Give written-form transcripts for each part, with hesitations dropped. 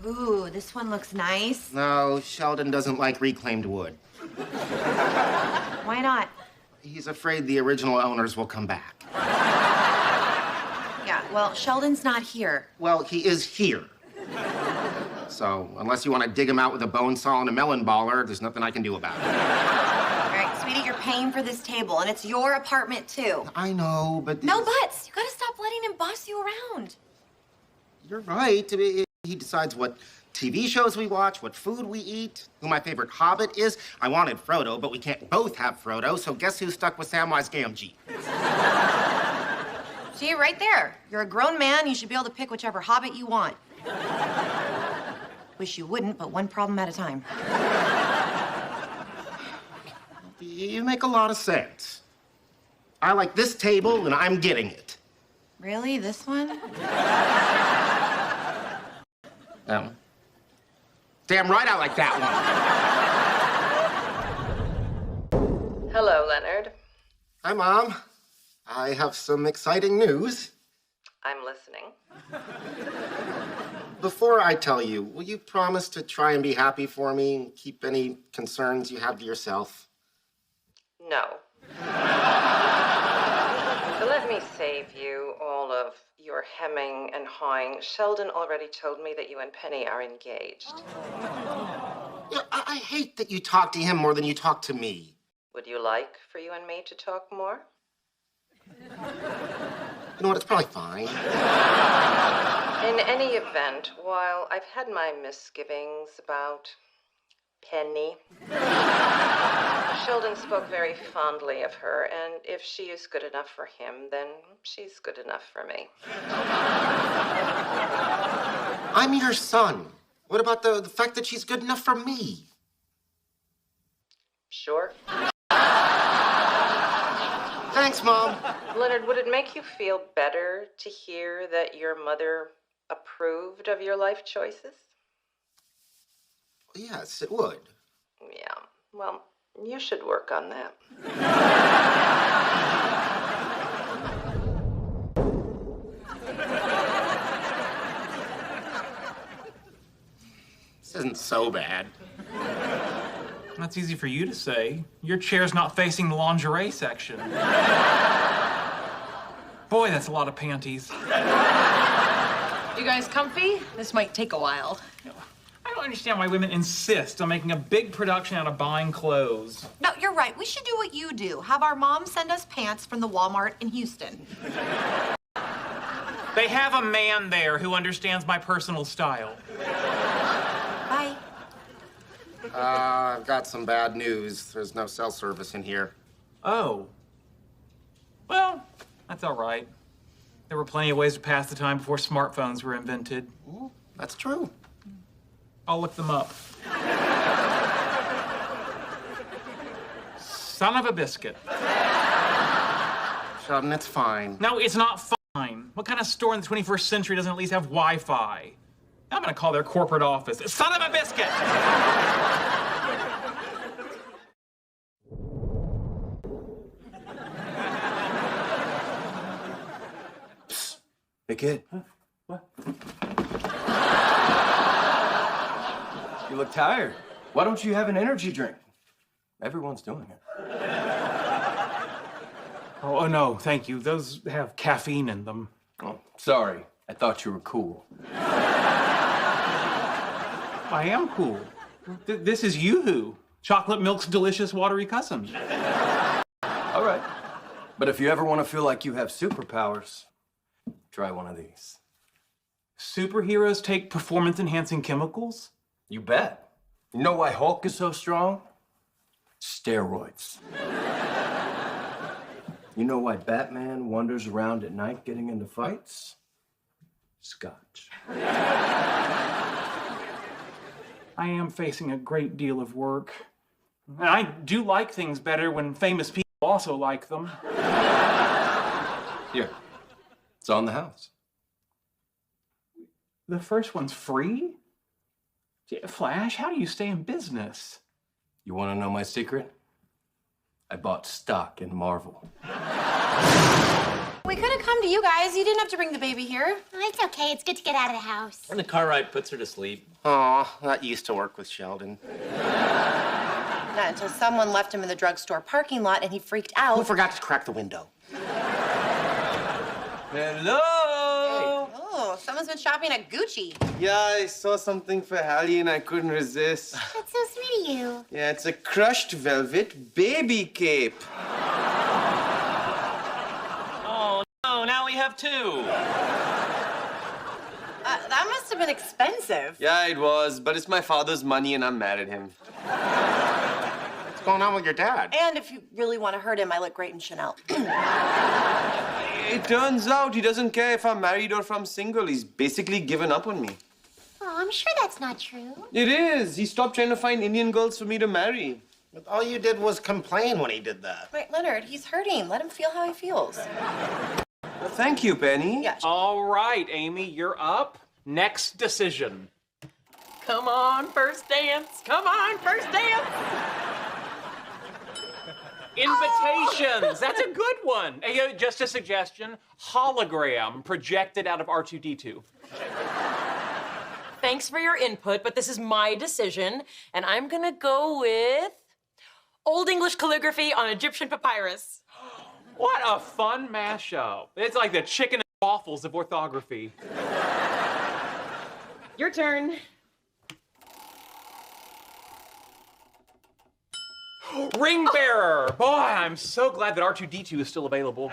Ooh, this one looks nice. No, Sheldon doesn't like reclaimed wood. Why not? He's afraid the original owners will come back. Yeah, well, Sheldon's not here. Well, he is here. So, unless you want to dig him out with a bone saw and a melon baller, there's nothing I can do about it. All right, sweetie, you're paying for this table, and it's your apartment, too. I know, but... No buts. You gotta stop letting him boss you around. You're right. He decides what TV shows we watch, what food we eat, who my favorite hobbit is. I wanted Frodo, but we can't both have Frodo, so guess who's stuck with Samwise Gamgee? See, right there. You're a grown man. You should be able to pick whichever hobbit you want. Wish you wouldn't, but one problem at a time. You make a lot of sense. I like this table, and I'm getting it. Really? This one? Damn right I like that one. Hello, Leonard. Hi, Mom. I have some exciting news. I'm listening. Before I tell you, will you promise to try and be happy for me and keep any concerns you have to yourself? No. So let me save you all of your hemming and hawing. Sheldon already told me that you and Penny are engaged. Yeah, I hate that you talk to him more than you talk to me. Would you like for you and me to talk more? You know what, it's probably fine. In any event, while I've had my misgivings about Penny, Sheldon spoke very fondly of her, and if she is good enough for him, then she's good enough for me. I'm your son. What about the fact that she's good enough for me? Sure. Thanks, Mom. Leonard, would it make you feel better to hear that your mother approved of your life choices? Yes, it would. Yeah, well, you should work on that. This isn't so bad. That's easy for you to say. Your chair's not facing the lingerie section. Boy, that's a lot of panties. You guys comfy? This might take a while. I don't understand why women insist on making a big production out of buying clothes. No, you're right. We should do what you do. Have our mom send us pants from the Walmart in Houston. They have a man there who understands my personal style. Bye. I've got some bad news. There's no cell service in here. Oh. Well, that's all right. There were plenty of ways to pass the time before smartphones were invented. Ooh, that's true. I'll look them up. Son of a biscuit. Sheldon, it's fine. No, it's not fine. What kind of store in the 21st century doesn't at least have Wi-Fi? I'm gonna call their corporate office. Son of a biscuit! Psst. Hey, kid. Huh? What? You look tired. Why don't you have an energy drink? Everyone's doing it. Oh, no, thank you. Those have caffeine in them. Oh, sorry. I thought you were cool. I am cool. This is Yoo-hoo. Chocolate milk's delicious, watery cousin. All right. But if you ever want to feel like you have superpowers, try one of these. Superheroes take performance-enhancing chemicals? You bet. You know why Hulk is so strong? Steroids. You know why Batman wanders around at night getting into fights? Scotch. I am facing a great deal of work. And I do like things better when famous people also like them. Here. It's on the house. The first one's free? Flash, how do you stay in business? You want to know my secret? I bought stock in Marvel. We could have come to you guys. You didn't have to bring the baby here. Oh, it's okay. It's good to get out of the house. And the car ride puts her to sleep. Aw, that used to work with Sheldon. Not until someone left him in the drugstore parking lot and he freaked out. Who forgot to crack the window? Hello! Oh, someone's been shopping at Gucci. Yeah, I saw something for Hallie and I couldn't resist. That's so sweet of you. Yeah, it's a crushed velvet baby cape. Oh, no, now we have two. That must have been expensive. Yeah, it was, but it's my father's money and I'm mad at him. What's going on with your dad? And if you really want to hurt him, I look great in Chanel. It turns out he doesn't care if I'm married or if I'm single. He's basically given up on me. Oh, I'm sure that's not true. It is. He stopped trying to find Indian girls for me to marry. But all you did was complain when he did that. Right, Leonard, he's hurting. Let him feel how he feels. Well, thank you, Penny. Yeah. All right, Amy, you're up. Next decision. Come on, first dance. Come on, first dance. Invitations. That's a good one. Hey, just a suggestion. Hologram projected out of R2-D2. Thanks for your input, but this is my decision, and I'm gonna go with Old English calligraphy on Egyptian papyrus. What a fun mashup. It's like the chicken and waffles of orthography. Your turn. Ring bearer. Boy, I'm so glad that R2-D2 is still available.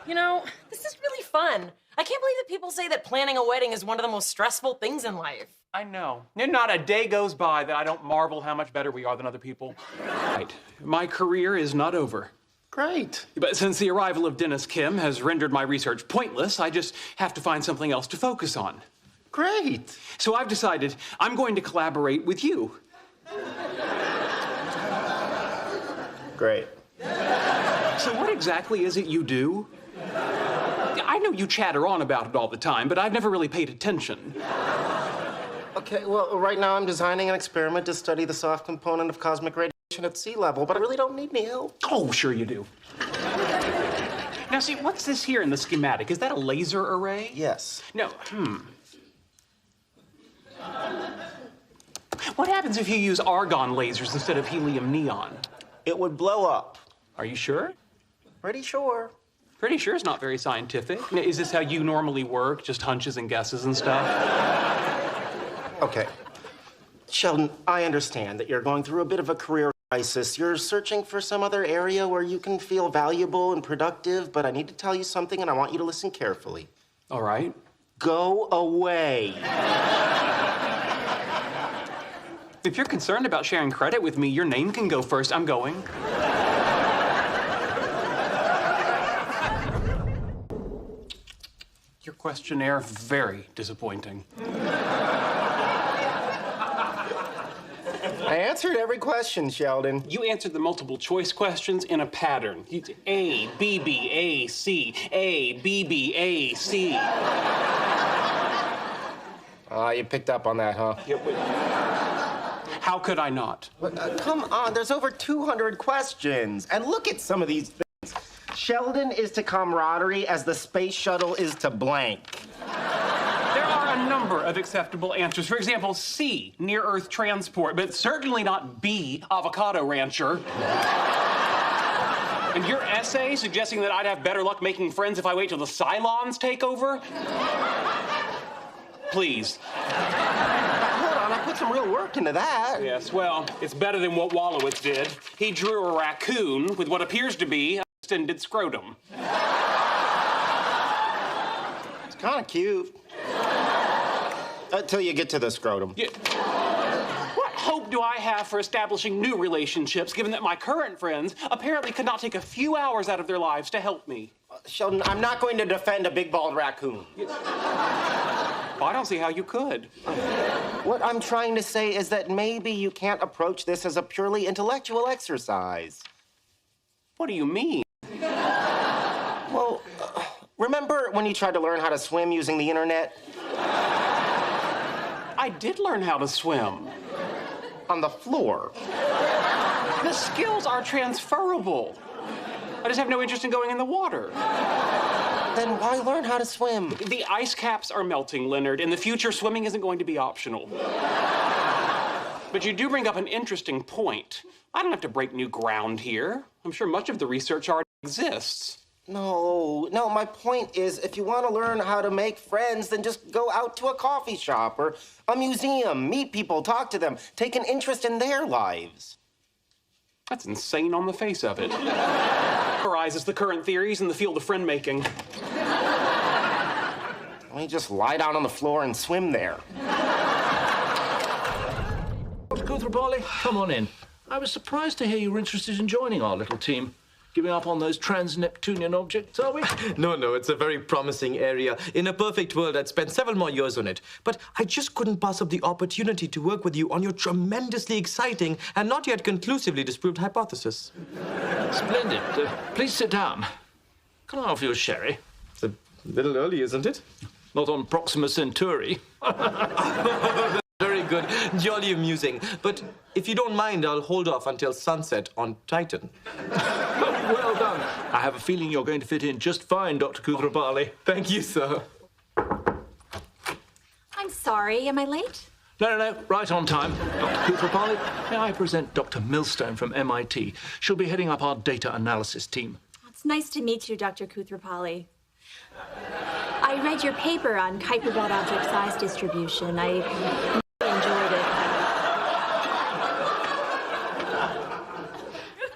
You know, this is really fun. I can't believe that people say that planning a wedding is one of the most stressful things in life. I know. Not a day goes by that I don't marvel how much better we are than other people. Right. My career is not over. Great. But since the arrival of Dennis Kim has rendered my research pointless, I just have to find something else to focus on. Great. So I've decided I'm going to collaborate with you. Great. So what exactly is it you do? I know you chatter on about it all the time, but I've never really paid attention. Okay, well, right now I'm designing an experiment to study the soft component of cosmic radiation at sea level, but I really don't need any help. Oh, sure you do. Now, see, what's this here in the schematic? Is that a laser array? Yes. No, What happens if you use argon lasers instead of helium neon? It would blow up. Are you sure? Pretty sure. Pretty sure it's not very scientific. Now, is this how you normally work? Just hunches and guesses and stuff? Okay. Sheldon, I understand that you're going through a bit of a career crisis. You're searching for some other area where you can feel valuable and productive, but I need to tell you something, and I want you to listen carefully. All right. Go away. If you're concerned about sharing credit with me, your name can go first. I'm going. Your questionnaire, very disappointing. I answered every question, Sheldon. You answered the multiple choice questions in a pattern. A, B, B, A, C, A, B, B, A, C. You picked up on that, huh? How could I not? Come on, there's over 200 questions. And look at some of these things. Sheldon is to camaraderie as the space shuttle is to blank. There are a number of acceptable answers. For example, C, near-Earth transport, but certainly not B, avocado rancher. And your essay suggesting that I'd have better luck making friends if I wait till the Cylons take over? Please. Hold on, I put some real work into that. Yes, well, it's better than what Wallowitz did. He drew a raccoon with what appears to be a extended scrotum. It's kind of cute. Until you get to the scrotum. Yeah. What hope do I have for establishing new relationships, given that my current friends apparently could not take a few hours out of their lives to help me? Sheldon, I'm not going to defend a big bald raccoon. Well, I don't see how you could. What I'm trying to say is that maybe you can't approach this as a purely intellectual exercise. What do you mean? Well, remember when you tried to learn how to swim using the internet? I did learn how to swim. On the floor. The skills are transferable. I just have no interest in going in the water. Then why learn how to swim? The ice caps are melting, Leonard. In the future, swimming isn't going to be optional. But you do bring up an interesting point. I don't have to break new ground here. I'm sure much of the research already exists. No, my point is, if you want to learn how to make friends, then just go out to a coffee shop or a museum, meet people, talk to them, take an interest in their lives. That's insane on the face of it. Summarizes the current theories in the field of friend-making. Let me just lie down on the floor and swim there. Dr. Koothrappali, come on in. I was surprised to hear you were interested in joining our little team. Giving up on those trans-Neptunian objects, are we? No, it's a very promising area. In a perfect world, I'd spend several more years on it. But I just couldn't pass up the opportunity to work with you on your tremendously exciting and not yet conclusively disproved hypothesis. Splendid. Please sit down. Can I offer you a sherry? It's a little early, isn't it? Not on Proxima Centauri. Very good. Jolly amusing. But if you don't mind, I'll hold off until sunset on Titan. Well done. I have a feeling you're going to fit in just fine, Dr. Koothrappali. Thank you, sir. I'm sorry, am I late? No, right on time. Dr. Koothrappali, may I present Dr. Millstone from MIT. She'll be heading up our data analysis team. It's nice to meet you, Dr. Koothrappali. I read your paper on Kuiper belt object size distribution. I really enjoyed it.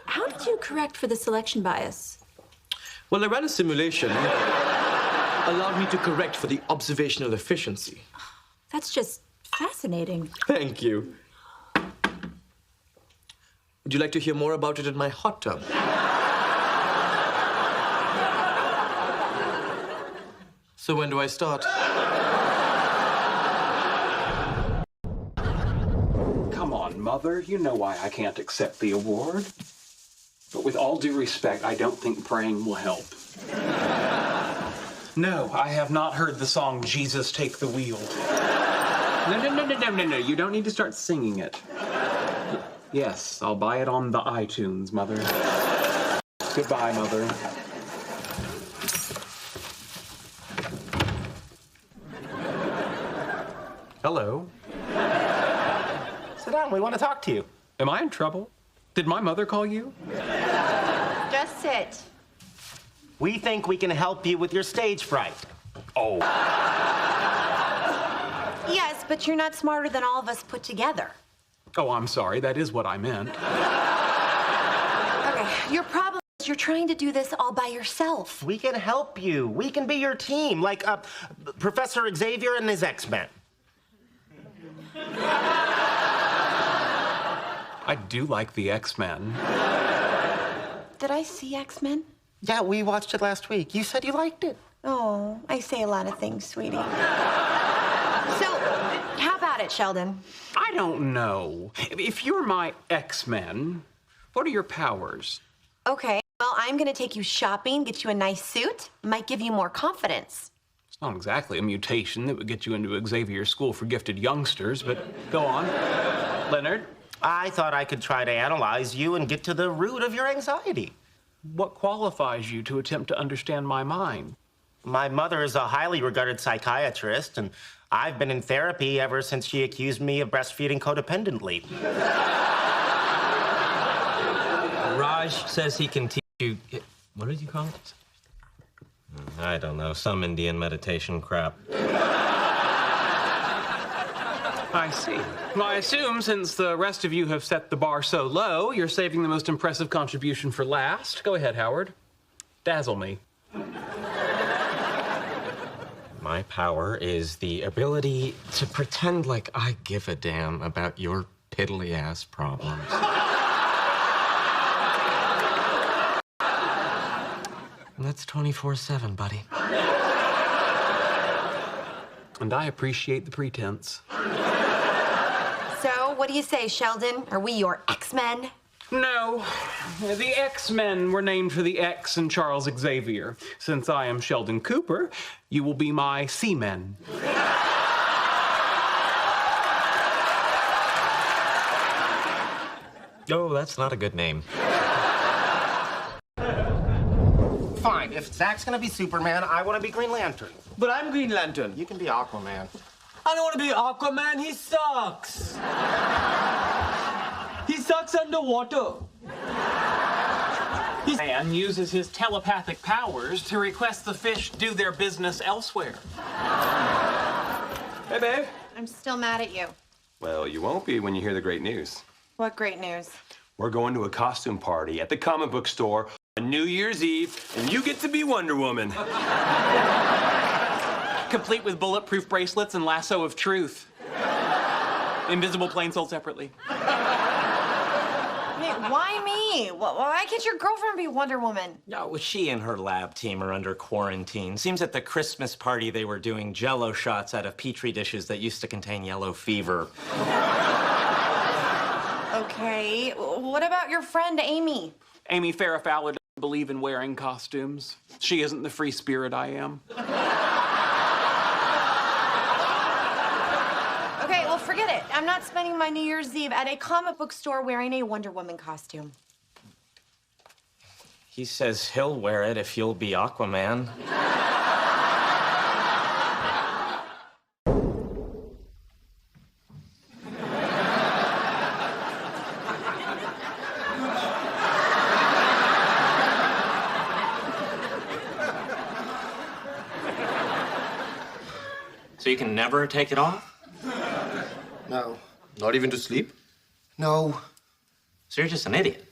How did you correct for the selection bias? Well, I ran a simulation. Allowed me to correct for the observational efficiency. That's just fascinating. Thank you. Would you like to hear more about it in my hot tub? So when do I start? Come on, Mother. You know why I can't accept the award. But with all due respect, I don't think praying will help. No, I have not heard the song Jesus Take the Wheel. No. You don't need to start singing it. Yes, I'll buy it on the iTunes, Mother. Goodbye, Mother. Hello. Sit down, we want to talk to you. Am I in trouble? Did my mother call you? Just sit. We think we can help you with your stage fright. Oh. Yes, but you're not smarter than all of us put together. Oh, I'm sorry. That is what I meant. Okay, your problem is you're trying to do this all by yourself. We can help you. We can be your team, like Professor Xavier and his X-Men. I do like the X-Men. Did I see X-Men? Yeah, we watched it last week. You said you liked it. Oh, I say a lot of things, sweetie. So, how about it, Sheldon? I don't know. If you're my X-Men, what are your powers? Okay, well, I'm gonna take you shopping, get you a nice suit. Might give you more confidence. It's not exactly a mutation that would get you into Xavier's School for Gifted Youngsters, but go on. Leonard? I thought I could try to analyze you and get to the root of your anxiety. What qualifies you to attempt to understand my mind? My mother is a highly regarded psychiatrist, and I've been in therapy ever since she accused me of breastfeeding codependently. Raj says he can teach you... What did you call it? I don't know. Some Indian meditation crap. I see. Well, I assume since the rest of you have set the bar so low, you're saving the most impressive contribution for last. Go ahead, Howard. Dazzle me. My power is the ability to pretend like I give a damn about your piddly-ass problems. And that's 24/7, buddy. And I appreciate the pretense. So, what do you say, Sheldon? Are we your X-Men? No. The X-Men were named for the X in Charles Xavier. Since I am Sheldon Cooper, you will be my C-Men. Oh, that's not a good name. Fine. If Zach's gonna be Superman, I want to be Green Lantern. But I'm Green Lantern. You can be Aquaman. I don't want to be Aquaman. He sucks. He sucks underwater. Man uses his telepathic powers to request the fish do their business elsewhere. Hey, babe. I'm still mad at you. Well, you won't be when you hear the great news. What great news? We're going to a costume party at the comic book store on New Year's Eve, and you get to be Wonder Woman. Complete with bulletproof bracelets and lasso of truth. Invisible plane sold separately. Hey, why me? Why can't your girlfriend be Wonder Woman? No, she and her lab team are under quarantine. Seems at the Christmas party they were doing Jell-O shots out of Petri dishes that used to contain yellow fever. Okay, what about your friend Amy? Amy Farrah Fowler doesn't believe in wearing costumes. She isn't the free spirit I am. Okay, well, forget it. I'm not spending my New Year's Eve at a comic book store wearing a Wonder Woman costume. He says he'll wear it if you'll be Aquaman. So you can never take it off? No. Not even to sleep? No. So you're just an idiot.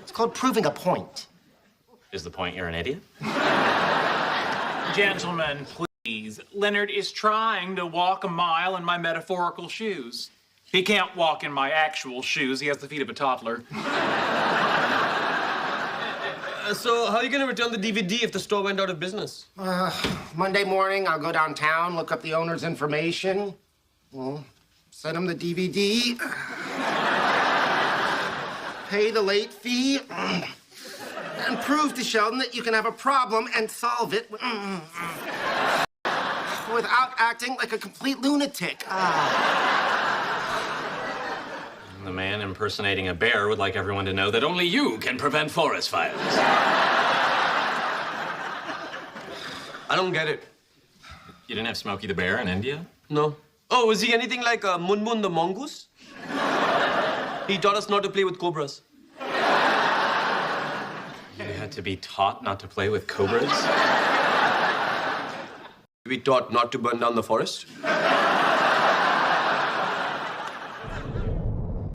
It's called proving a point. Is the point you're an idiot? Gentlemen, please. Leonard is trying to walk a mile in my metaphorical shoes. He can't walk in my actual shoes. He has the feet of a toddler. So how are you going to return the DVD if the store went out of business? Monday morning, I'll go downtown, look up the owner's information. Well, send him the DVD. Pay the late fee. And prove to Sheldon that you can have a problem and solve it without acting like a complete lunatic. The man impersonating a bear would like everyone to know that only you can prevent forest fires. I don't get it. You didn't have Smokey the Bear in India? No. Oh, was he anything like Munmun the mongoose? He taught us not to play with cobras. You had to be taught not to play with cobras? We taught not to burn down the forest.